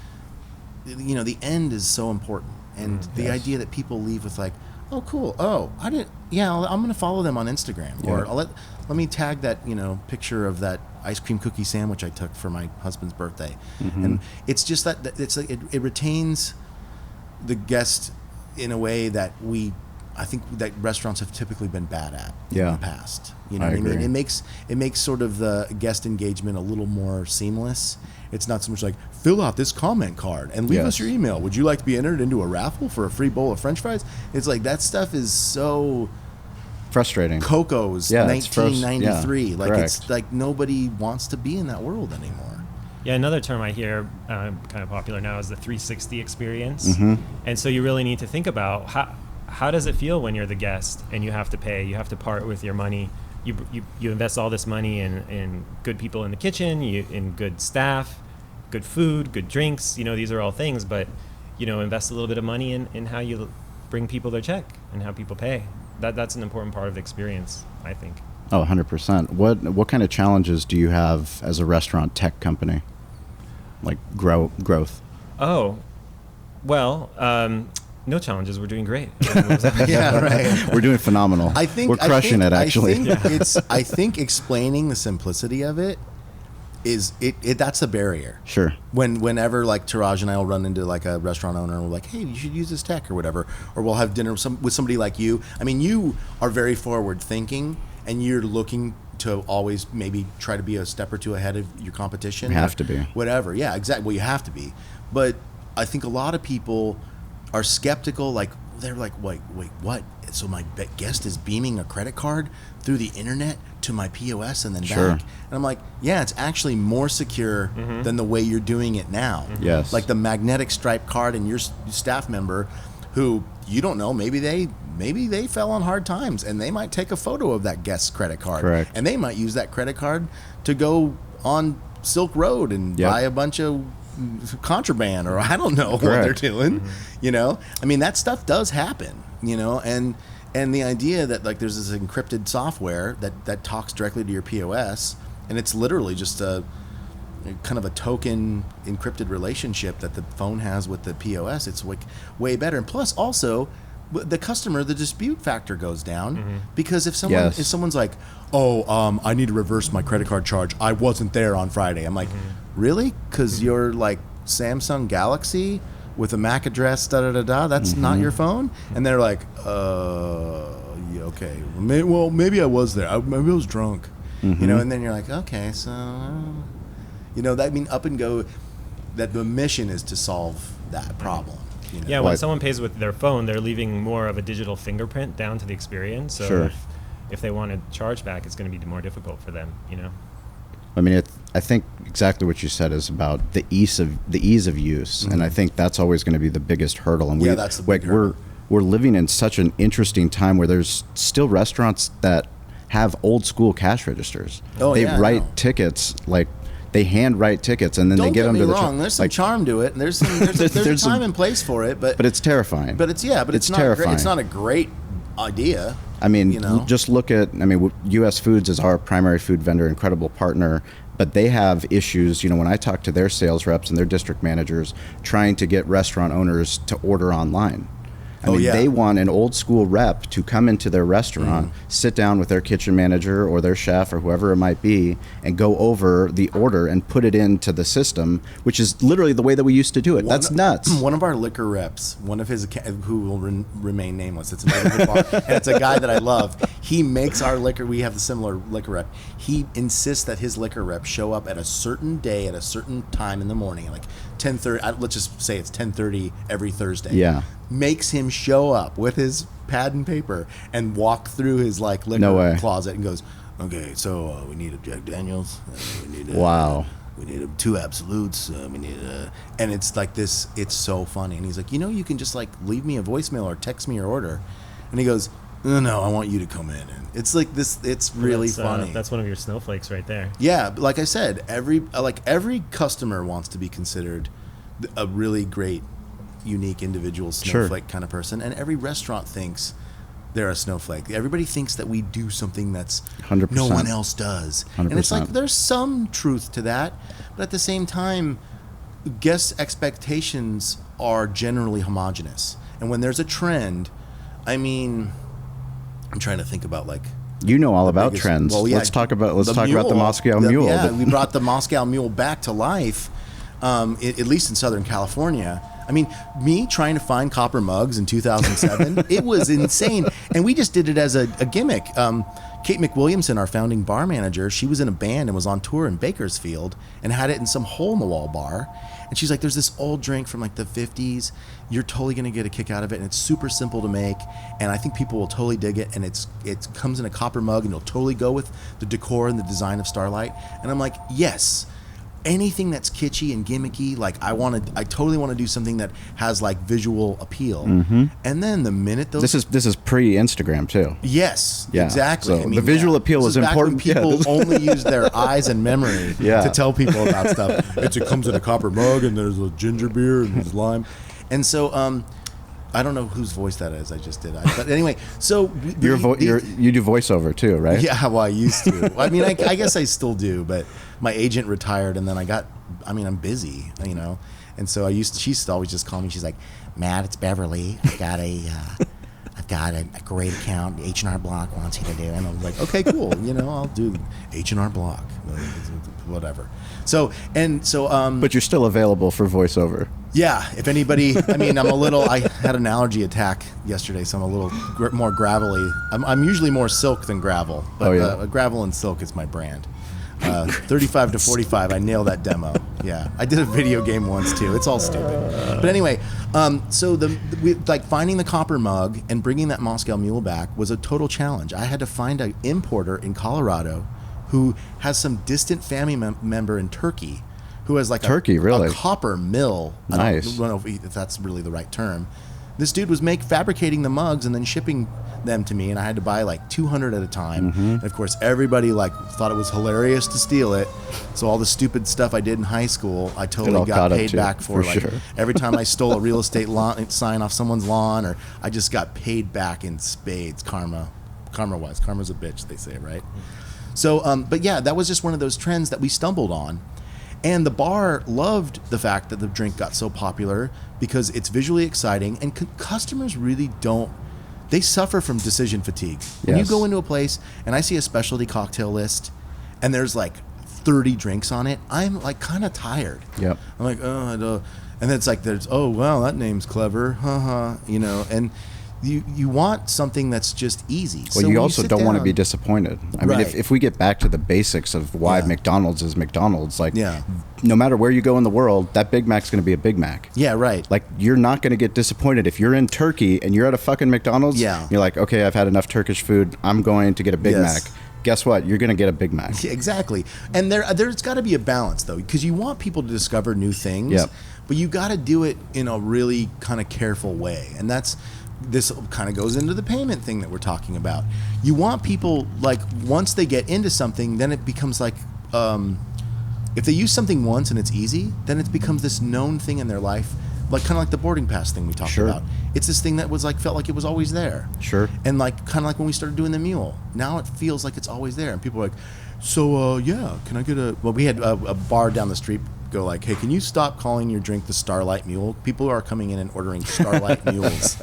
you know, the end is so important. And the idea that people leave with like, oh, cool. Oh, I didn't. Yeah, I'm going to follow them on Instagram, or let me tag that, you know, picture of that ice cream cookie sandwich I took for my husband's birthday. And it's just that it's like it retains the guest in a way that I think that restaurants have typically been bad at in the past. You know I what I mean? agree. It makes sort of the guest engagement a little more seamless. It's not so much like, fill out this comment card and leave us your email. Would you like to be entered into a raffle for a free bowl of French fries? It's like, that stuff is so Frustrating. Coco's it's 1993. Like, correct. it's like nobody wants to be in that world anymore. Yeah, another term I hear kind of popular now is the 360 experience. Mm-hmm. And so you really need to think about how does it feel when you're the guest and you have to pay, you have to part with your money. You invest all this money in good people in the kitchen, in good staff, good food, good drinks. You know, these are all things, but, you know, invest a little bit of money in how you bring people their check and how people pay. That's an important part of the experience, I think. Oh, 100%. What kind of challenges do you have as a restaurant tech company? Like growth? Oh, Well, no challenges. We're doing great. Yeah, right. We're doing phenomenal. We're crushing it, actually. I think explaining the simplicity of it is that's a barrier. Sure. Whenever like Touradj and I will run into like a restaurant owner and we're like, hey, you should use this tech or whatever, or we'll have dinner with somebody like you. I mean, you are very forward thinking and you're looking to always maybe try to be a step or two ahead of your competition. You have to be. Whatever. Yeah, exactly. Well, you have to be. But I think a lot of people are skeptical. Like, they're like, wait, what? So my guest is beaming a credit card through the internet to my POS and then Sure. back. And I'm like, yeah, it's actually more secure than the way you're doing it now. Yes. Like the magnetic stripe card and your staff member who you don't know, maybe they fell on hard times and they might take a photo of that guest's credit card. Correct. And they might use that credit card to go on Silk Road and buy a bunch of contraband, or I don't know what they're doing. You know, I mean, that stuff does happen, you know, and the idea that like there's this encrypted software that talks directly to your POS, and it's literally just a kind of a token encrypted relationship that the phone has with the POS. It's like way better. And plus also the customer, the dispute factor goes down because if someone's like, oh, I need to reverse my credit card charge, I wasn't there on Friday. I'm like, really? Because you're like Samsung Galaxy with a MAC address, that's not your phone? And they're like, yeah, okay. Well, maybe I was there. Maybe I was drunk. You know, and then you're like, okay, so, That Up and Go, that the mission is to solve that problem. Yeah, when someone pays with their phone, they're leaving more of a digital fingerprint down to the experience. So Sure. if they want to charge back, it's going to be more difficult for them, I mean, I think exactly what you said is about the ease of use, and I think that's always going to be the biggest hurdle. And that's the big hurdle. We're living in such an interesting time where there's still restaurants that have old school cash registers. They write tickets, like they hand write tickets, and then they give them to the. Don't get me wrong. There's some charm to it, and there's a time and place for it, but it's terrifying. But it's not terrifying. It's not a great idea. I mean, just look at. U.S. Foods is our primary food vendor, incredible partner, but they have issues. When I talk to their sales reps and their district managers, trying to get restaurant owners to order online. They want an old school rep to come into their restaurant, sit down with their kitchen manager or their chef or whoever it might be, and go over the order and put it into the system, which is literally the way that we used to do it. That's nuts. One of our liquor reps, one of his, who will remain nameless, it's another bar, and it's a guy that I love. He makes our liquor. We have a similar liquor rep. He insists that his liquor rep show up at a certain day at a certain time in the morning, like 10:30. Let's just say it's 10:30 every Thursday. Yeah. Makes him show up with his pad and paper and walk through his liquor closet and goes, okay, so we need a Jack Daniels. We need we need 2 Absolutes. We need and it's like this. It's so funny. And he's like, you can just leave me a voicemail or text me your order. And he goes, no, I want you to come in. And it's like this. It's really funny. That's one of your snowflakes right there. Yeah, like I said, every customer wants to be considered a really great, unique individual snowflake kind of person, and every restaurant thinks they're a snowflake. Everybody thinks that we do something that's 100%. No one else does. 100%. And it's like there's some truth to that, but at the same time, guest expectations are generally homogenous. And when there's a trend, I'm trying to think about all about trends. Well, let's talk about the Moscow Mule. Yeah, we brought the Moscow Mule back to life, at least in Southern California. Me trying to find copper mugs in 2007, it was insane. And we just did it as a gimmick. Kate McWilliamson, our founding bar manager, she was in a band and was on tour in Bakersfield and had it in some hole-in-the-wall bar. And she's like, there's this old drink from the 50s. You're totally going to get a kick out of it. And it's super simple to make. And I think people will totally dig it. And it comes in a copper mug and it'll totally go with the decor and the design of Starlite. And I'm like, yes. Anything that's kitschy and gimmicky, I totally want to do something that has visual appeal. Mm-hmm. And then the minute those this is pre-Instagram too. Yes, yeah. Exactly. So the visual appeal is important. Back when people only use their eyes and memory to tell people about stuff. It comes in a copper mug and there's a ginger beer and there's lime, and so I don't know whose voice that is. I just did. But anyway, so you do voiceover too, right? Yeah, well, I used to. I guess I still do, but my agent retired, and then I'm busy, and so she used to always just call me. She's like, Matt, it's Beverly. I've got a great account. H&R Block wants you to do, and I'm like, okay, cool. I'll do H&R Block, whatever. But you're still available for voiceover. Yeah, if anybody, I had an allergy attack yesterday, so I'm a little more gravelly. I'm usually more silk than gravel, but gravel and silk is my brand. 35 to 45, I nailed that demo. Yeah, I did a video game once too. It's all stupid. But anyway, so finding the copper mug and bringing that Moscow Mule back was a total challenge. I had to find an importer in Colorado who has some distant family member in Turkey who has really? A copper mill. Nice. I don't know if that's really the right term. This dude was fabricating the mugs and then shipping them to me, and I had to buy 200 at a time. Mm-hmm. And of course, everybody thought it was hilarious to steal it. So all the stupid stuff I did in high school, I totally got paid back for. Sure. Every time I stole a real estate sign off someone's lawn, or I just got paid back in spades. Karma-wise, karma's a bitch, they say, right? So, but yeah, that was just one of those trends that we stumbled on. And the bar loved the fact that the drink got so popular because it's visually exciting, and customers really don't. They suffer from decision fatigue. When you go into a place and I see a specialty cocktail list and there's 30 drinks on it, I'm kind of tired. Yep. I'm oh, I don't. And then it's there's, oh, wow, that name's clever. And you want something that's just easy. Well, So you when also sit don't want to down- be disappointed. I mean, Right. if we get back to the basics of why Yeah. McDonald's is McDonald's, like, Yeah. no matter where you go in the world, that Big Mac's going to be a Big Mac. Yeah, right. Like, you're not going to get disappointed if you're in Turkey and you're at a fucking McDonald's. Yeah. You're like, okay, I've had enough Turkish food. I'm going to get a Big Yes. Mac. Guess what? You're going to get a Big Mac. Yeah, exactly. And there's got to be a balance, though, because you want people to discover new things, Yep. but you got to do it in a really kind of careful way. And this kind of goes into the payment thing that we're talking about. You want people, like, once they get into something, then it becomes like, if they use something once and it's easy, then it becomes this known thing in their life, like kind of like the boarding pass thing we talked Sure. about. It's this thing that was like, felt like it was always there. Sure. And like, kind of like when we started doing the mule. Now it feels like it's always there. And people are like, so, yeah, can I get well, we had a bar down the street go like, hey, can you stop calling your drink the Starlite Mule? People are coming in and ordering Starlite Mules.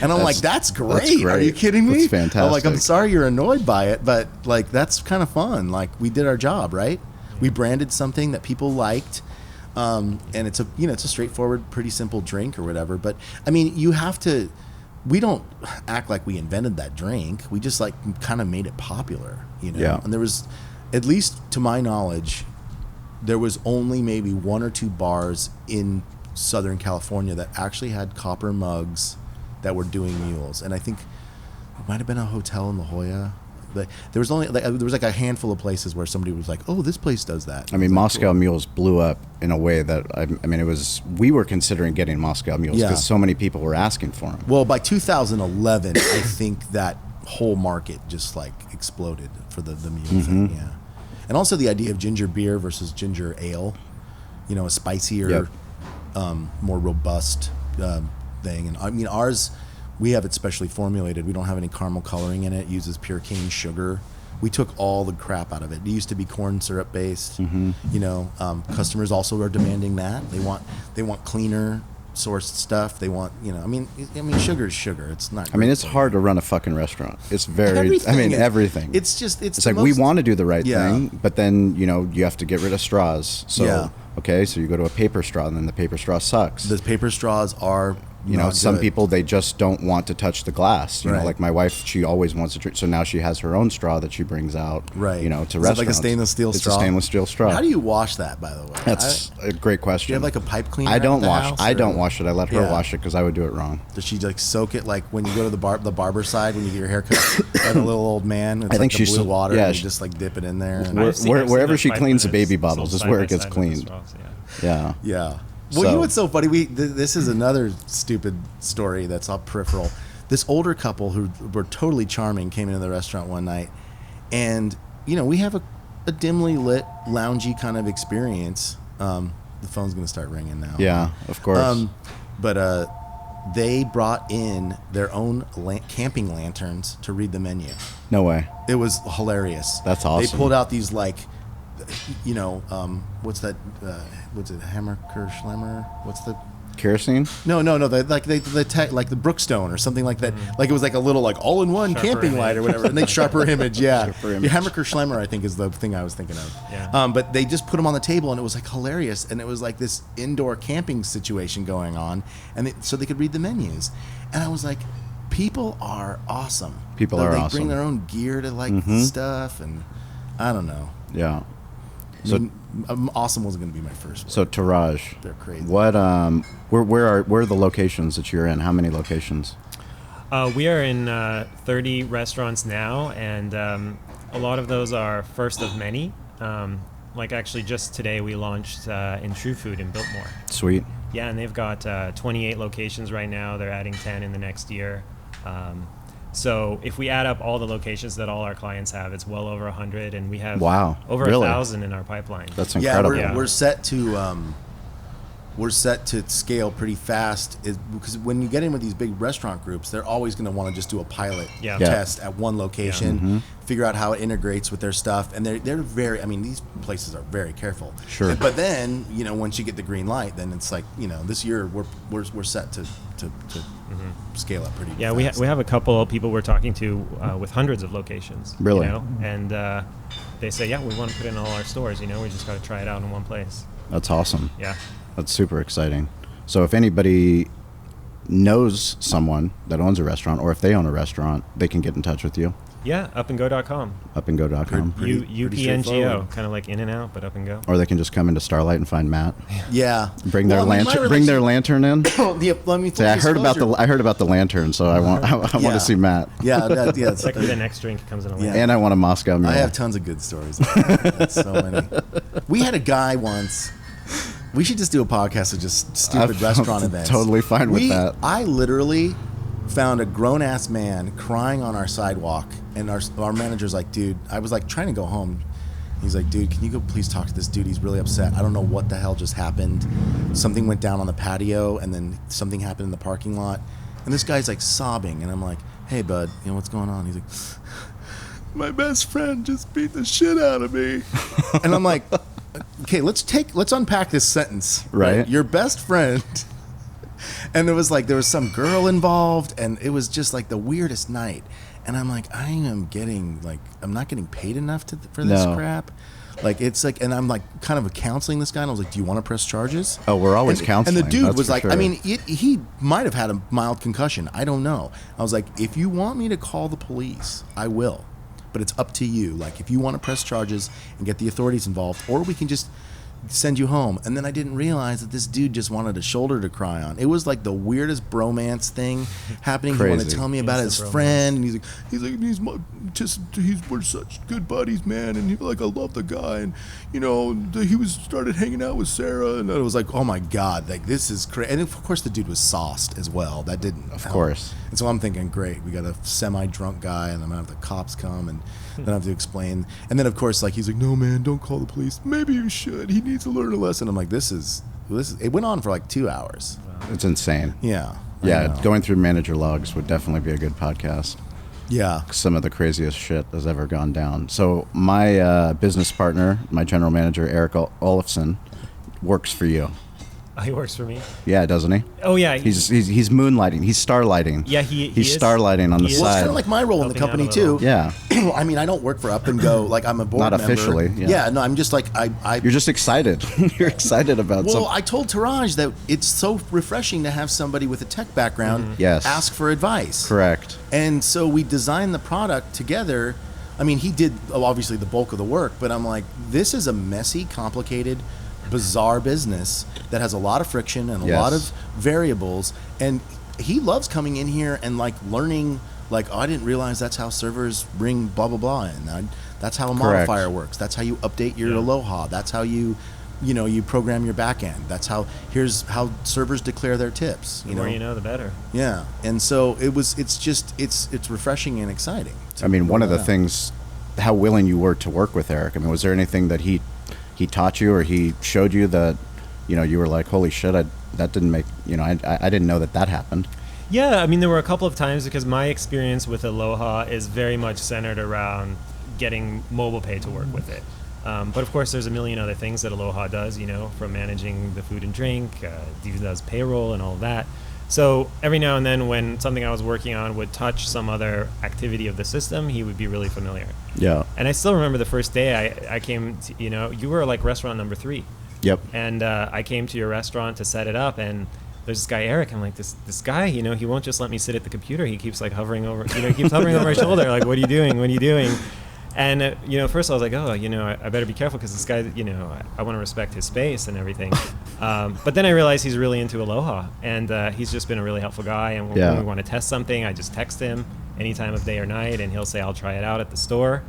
And I'm like, that's great. Are you kidding me? That's fantastic. I'm like, I'm sorry you're annoyed by it, but like, that's kind of fun. Like, we did our job, right? We branded something that people liked. And it's a straightforward, pretty simple drink or whatever. But I mean, we don't act like we invented that drink. We just like kind of made it popular, you know? Yeah. And there was, at least to my knowledge, there was only maybe one or two bars in Southern California that actually had copper mugs that were doing mules. And I think it might have been a hotel in La Jolla. But there was like a handful of places where somebody was like, "Oh, this place does that." I mean, was like, Moscow cool. Mules blew up in a way that, I mean, we were considering getting Moscow Mules Yeah. because so many people were asking for them. Well, by 2011, I think that whole market just like exploded for the mule thing. Yeah, and also the idea of ginger beer versus ginger ale, a spicier, Yep. more robust thing. And I mean, ours, we have it specially formulated. We don't have any caramel coloring in it. It uses pure cane sugar. We took all the crap out of it. It used to be corn syrup based. Customers also are demanding that. They want cleaner sourced stuff. They want, I mean, sugar is sugar. It's not. I mean, great it's for hard you. to run a fucking restaurant. It's very, Everything is- everything. It's just, It's the like we most- want to do the right Yeah. thing, but then, you have to get rid of straws. So, Yeah. okay, so you go to a paper straw, and then the paper straw sucks. The paper straws are. Some good. people, they just don't want to touch the glass. Right. Like my wife, she always wants to drink. So now she has her own straw that she brings out, Right. to Is it restaurants. like a stainless steel straw? It's a stainless steel straw. How do you wash that, by the way? That's a great question. Do you have like a pipe cleaner? I don't at the wash. house, I or- don't wash it. I let her Yeah. wash it because I would do it wrong. Does she like soak it like when you go to the barber side when you get your hair cut like a little old man? It's I think like the she's blue so- water. yeah, and you she- just like dip it in there. And, Where- I've seen wherever those she pipe cleans the cleaners baby bottles sold is side where by it gets side with the cleaned. straws, yeah. Yeah. yeah. Well, So- what's so funny? This is another stupid story that's all peripheral. This older couple who were totally charming came into the restaurant one night, and we have a dimly lit, loungy kind of experience. The phone's gonna start ringing now. Yeah, of course. But they brought in their own camping lanterns to read the menu. No way. It was hilarious. That's awesome. They pulled out these what's that? What's it? Hammerker-Schlemmer? What's the? Kerosene? No. The Brookstone or something like that. Like it was like a little like all-in-one Sharper camping image. light or whatever. And they sharper image, yeah. Sharper Yeah, image. Hammerker-Schlemmer, I think, is the thing I was thinking of. Yeah. But they just put them on the table, and it was like hilarious. And it was like this indoor camping situation going on, and so they could read the menus. And I was like, people are awesome. People They are bring awesome. their own gear to like stuff, and I don't know. Yeah. I So, mean, awesome was going to be my first word. so Touradj. They're crazy. What? Where are the locations that you're in? How many locations? We are in 30 restaurants now, and a lot of those are first of many. Like actually just today we launched in True Food in Biltmore. Sweet. Yeah, and they've got 28 locations right now. They're adding 10 in the next year. So if we add up all the locations that all our clients have, it's well over 100, and we have Wow, over really? 1,000 in our pipeline. That's Yeah, incredible. Yeah. we're set to scale pretty fast because when you get in with these big restaurant groups, they're always going to want to just do a pilot Yeah. Yeah. test at one location, Mm-hmm. figure out how it integrates with their stuff, and they're very. I mean, these places are very careful. Sure. But then once you get the green light, then it's like this year we're set to scale up pretty. Yeah, fast. we have a couple of people we're talking to with hundreds of locations. Really? And they say, yeah, we want to put it in all our stores. We just got to try it out in one place. That's awesome. Yeah. That's super exciting. So if anybody knows someone that owns a restaurant, or if they own a restaurant, they can get in touch with you. Yeah, upandgo.com. Upandgo.com. UPNGO, kind of like In and Out, but Up and Go. Or they can just come into Starlite and find Matt. Yeah. Bring their lantern. Bring their lantern in. Yeah, let me. Say, I heard about the lantern, so I want to see Matt. Yeah, it's like the next drink comes in a lantern. And I want a Moscow Mule. I have tons of good stories. That's so many. We had a guy once. We should just do a podcast of just stupid restaurant events. Totally fine with that. I literally found a grown-ass man crying on our sidewalk, and our manager's like, dude, I was like trying to go home. He's like, dude, can you go please talk to this dude? He's really upset. I don't know what the hell just happened. Something went down on the patio, and then something happened in the parking lot. And this guy's like sobbing, and I'm like, hey, bud, you know what's going on? He's like, my best friend just beat the shit out of me. And I'm like, okay, let's unpack this sentence. Right. Your best friend. And there was some girl involved, and it was just like the weirdest night. And I'm like, I'm not getting paid enough for this crap. Like, it's like, and I'm like kind of counseling this guy, and I was like, do you want to press charges? Oh, we're always counseling. And the dude that's was like, sure. I mean, he might have had a mild concussion. I don't know. I was like, if you want me to call the police, I will. But it's up to you. Like, if you want to press charges and get the authorities involved, or we can just send you home. And then I didn't realize that this dude just wanted a shoulder to cry on. It was like the weirdest bromance thing happening. Crazy. He wanted to tell me about his friend, and we're such good buddies, man. And I love the guy, and he started hanging out with Sarah, and I was like, oh my god, like this is crazy. And of course the dude was sauced as well. That didn't help. Of course. And so I'm thinking, great, we got a semi-drunk guy, and I'm gonna have the cops come, and then I have to explain. And then of course, like, he's like, no man, don't call the police. Maybe you should. He needs to learn a lesson. I'm like, this is. It went on for like 2 hours. It's insane. Yeah. Yeah, going through manager logs would definitely be a good podcast. Yeah. Some of the craziest shit has ever gone down. So my business partner, my general manager, Eric Olafson, works for you. Oh, he works for me. Yeah, doesn't he? Oh yeah, he's moonlighting. He's starlighting. Yeah, he's starlighting on the side. Well, it's kind of like my role in the company too. Yeah. I mean, I don't work for Up and Go. Like, I'm a board member. Not officially. Yeah. No, I'm just like You're just excited. You're excited about something. Well, I told Touradj that it's so refreshing to have somebody with a tech background Yes. ask for advice. Correct. And so we designed the product together. I mean, he did obviously the bulk of the work, but I'm like, this is a messy, complicated, bizarre business that has a lot of friction and a lot of variables, and he loves coming in here and like learning, like, oh, I didn't realize that's how servers bring blah blah blah, and that's how a modifier works, that's how you update your Aloha, that's how you program your back end, here's how servers declare their tips. The more you know, the better. Yeah. And so it's refreshing and exciting. I mean, one of the things, how willing you were to work with Eric. I mean, was there anything that he taught you or he showed you that, you were like, holy shit, that didn't make, I didn't know that happened? Yeah, I mean, there were a couple of times, because my experience with Aloha is very much centered around getting mobile pay to work with it. But of course, there's a million other things that Aloha does, from managing the food and drink, even does payroll and all of that. So every now and then when something I was working on would touch some other activity of the system, he would be really familiar. Yeah. And I still remember the first day I came to, you were like restaurant number 3. Yep. And I came to your restaurant to set it up, and there's this guy Eric. I'm like, this guy, he won't just let me sit at the computer. He keeps like hovering over, he keeps hovering over my shoulder. Like, what are you doing? What are you doing? And first I was like, oh, I better be careful, because this guy, I want to respect his space and everything. But then I realized he's really into Aloha, and he's just been a really helpful guy. And when we want to test something, I just text him any time of day or night, and he'll say, I'll try it out at the store.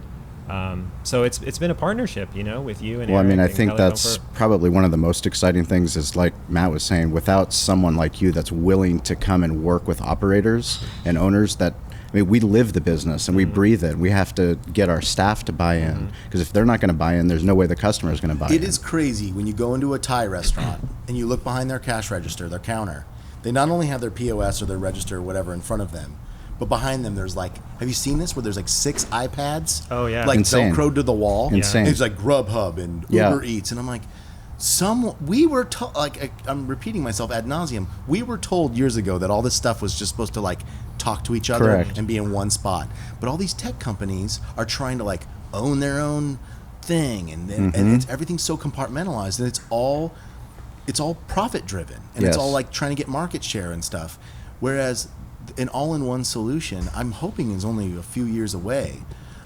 So it's been a partnership, with you and Well, Eric. I mean, I and think Kelly that's Comfort. probably one of the most exciting things is, like Matt was saying, without someone like you that's willing to come and work with operators and owners that, I mean, we live the business and we breathe it. We have to get our staff to buy in, because if they're not going to buy in, there's no way the customer is going to buy in. It is crazy when you go into a Thai restaurant and you look behind their cash register, their counter. They not only have their POS or their register or whatever in front of them, but behind them there's like, have you seen this, where there's like 6 iPads? Oh, yeah. Like Insane. Velcroed to the wall. Insane. It's like Grubhub and Uber Eats, and I'm like, we were told, like, I'm repeating myself ad nauseum, we were told years ago that all this stuff was just supposed to like talk to each other Correct. and be in one spot. But all these tech companies are trying to like own their own thing, and it's, everything's so compartmentalized, and it's all profit driven, and it's all like trying to get market share and stuff. Whereas an all-in-one solution, I'm hoping is only a few years away.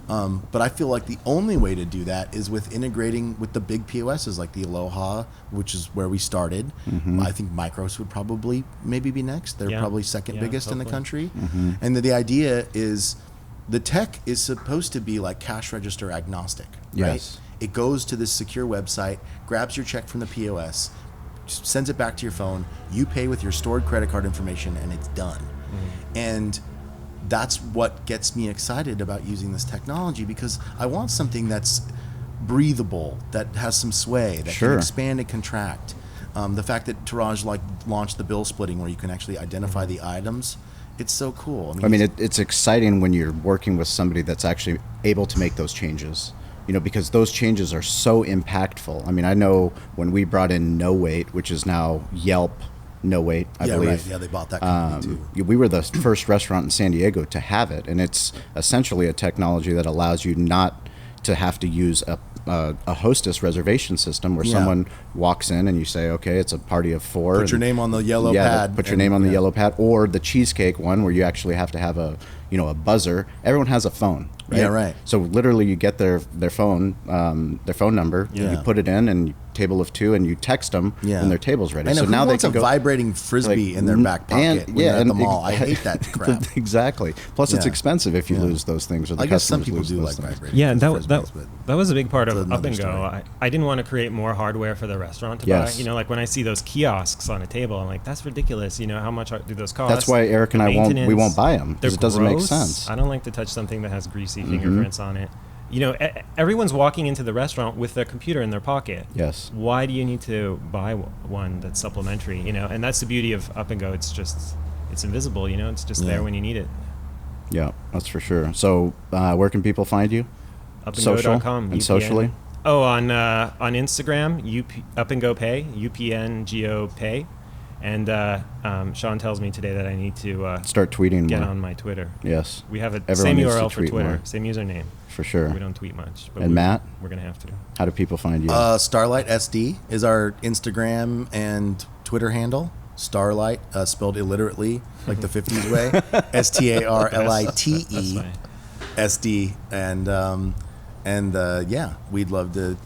But I feel like the only way to do that is with integrating with the big POSs like the Aloha, which is where we started. I think Micros would probably maybe be next. They're probably second biggest in the country. And the idea is the tech is supposed to be like cash register agnostic, right? Yes. It goes to this secure website, grabs your check from the POS, sends it back to your phone, you pay with your stored credit card information, and it's done. And that's what gets me excited about using this technology, because I want something that's breathable, that has some sway, that can expand and contract. The fact that Touradj launched the bill splitting where you can actually identify the items, it's so cool. I mean, it's exciting when you're working with somebody that's actually able to make those changes. Because those changes are so impactful. I mean, I know when we brought in No Wait, which is now Yelp No Wait, I believe. Right. Yeah, they bought that company too. We were the first restaurant in San Diego to have it, and it's essentially a technology that allows you not to have to use a hostess reservation system where someone walks in and you say, okay, it's a party of 4. Put your name on the yellow pad. Put your name on the yellow pad, or the cheesecake one where you actually have to have a buzzer. Everyone has a phone, right? Yeah, right. So literally you get their phone number, you put it in, and table of 2, and you text them when their table's ready. I know, so now who they wants can a go vibrating frisbee in their back pocket when they're at the mall? I hate that crap. Exactly. Plus, it's expensive if you lose those things, or the I guess some customers people lose do those like things. vibrating. Yeah, frisbees, that was a big part of Up another and Go. story. I didn't want to create more hardware for the restaurant to Yes. buy. Like when I see those kiosks on a table, I'm like, that's ridiculous. How much do those cost? That's why Eric and I won't buy them, because it doesn't make sense. I don't like to touch something that has greasy fingerprints on it. Everyone's walking into the restaurant with their computer in their pocket. Yes. Why do you need to buy one that's supplementary? And that's the beauty of Up and Go. It's invisible. It's just there when you need it. Yeah, that's for sure. So, where can people find you? upandgo.com and socially. Oh, on Instagram, Up and Go Pay, UPNGO Pay, and Sean tells me today that I need to start tweeting get more. on my Twitter. Yes, we have Everyone same needs to URL for tweet Twitter, more. same username. For sure. We don't tweet much. But And Matt, we're gonna have to. How do people find you? Starlite SD is our Instagram and Twitter handle. Starlite, spelled illiterately, like the 50s way. STARLITE SD, and we'd love to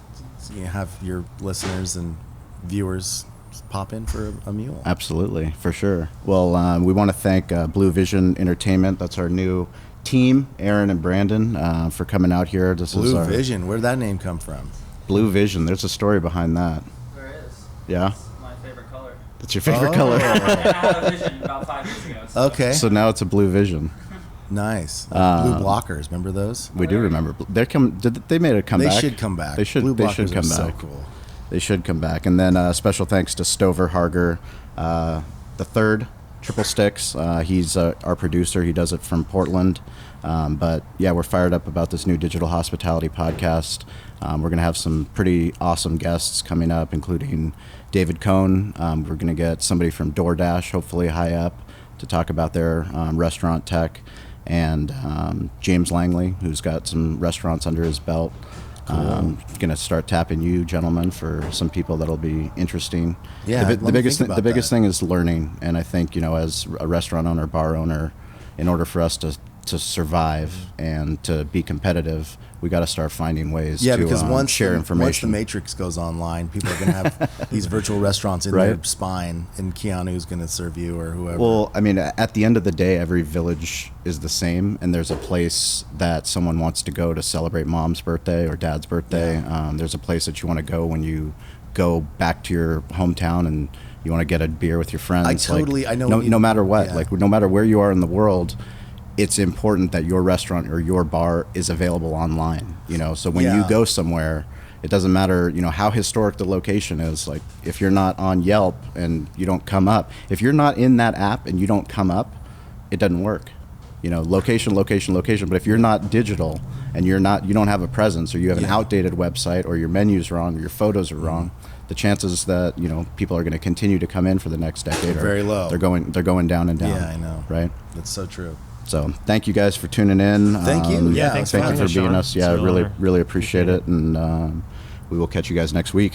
have your listeners and viewers pop in for a meal. Absolutely, for sure. Well, we want to thank Blue Vision Entertainment. That's our new team, Aaron and Brandon, for coming out here. This is Blue our Vision. Where did that name come from? Blue Vision. There's a story behind that. There is. Yeah. It's my favorite color. That's your favorite color. I had a vision about 5 years ago. So. Okay. So now it's a Blue Vision. Nice. Blue blockers. Remember those? We do remember. They made a comeback. They should come back. They should. Blue They should blockers come are back. so cool. They should come back. And then special thanks to Stover Harger, the third, Triple Sticks. He's our producer. He does it from Portland. But yeah, we're fired up about this new digital hospitality podcast. We're going to have some pretty awesome guests coming up, including David Cohn. We're going to get somebody from DoorDash, hopefully high up, to talk about their restaurant tech. And James Langley, who's got some restaurants under his belt. Going to start tapping you, gentlemen, for some people that'll be interesting. Yeah, the biggest thing is learning, and I think as a restaurant owner, bar owner, in order for us to survive and to be competitive, we got to start finding ways to because once share Once information. the Matrix goes online, people are going to have these virtual restaurants in their spine, and Keanu's going to serve you or whoever. Well, I mean, at the end of the day, every village is the same, and there's a place that someone wants to go to celebrate mom's birthday or dad's birthday. There's a place that you want to go when you go back to your hometown and you want to get a beer with your friends. I know. No matter what, no matter where you are in the world, it's important that your restaurant or your bar is available online. So when you go somewhere, it doesn't matter, how historic the location is. Like, if you're not on Yelp and you don't come up, if you're not in that app and you don't come up, it doesn't work. Location. But if you're not digital and you don't have a presence, or you have an outdated website, or your menu's wrong, or your photos are wrong, the chances that people are going to continue to come in for the next decade are very low. They're going down and down. Yeah, I know. Right. That's so true. So thank you guys for tuning in. Thank you. Yeah, thanks for thank you having for us, being Sean. us. Yeah, It's a real really honor. really appreciate it, and we will catch you guys next week.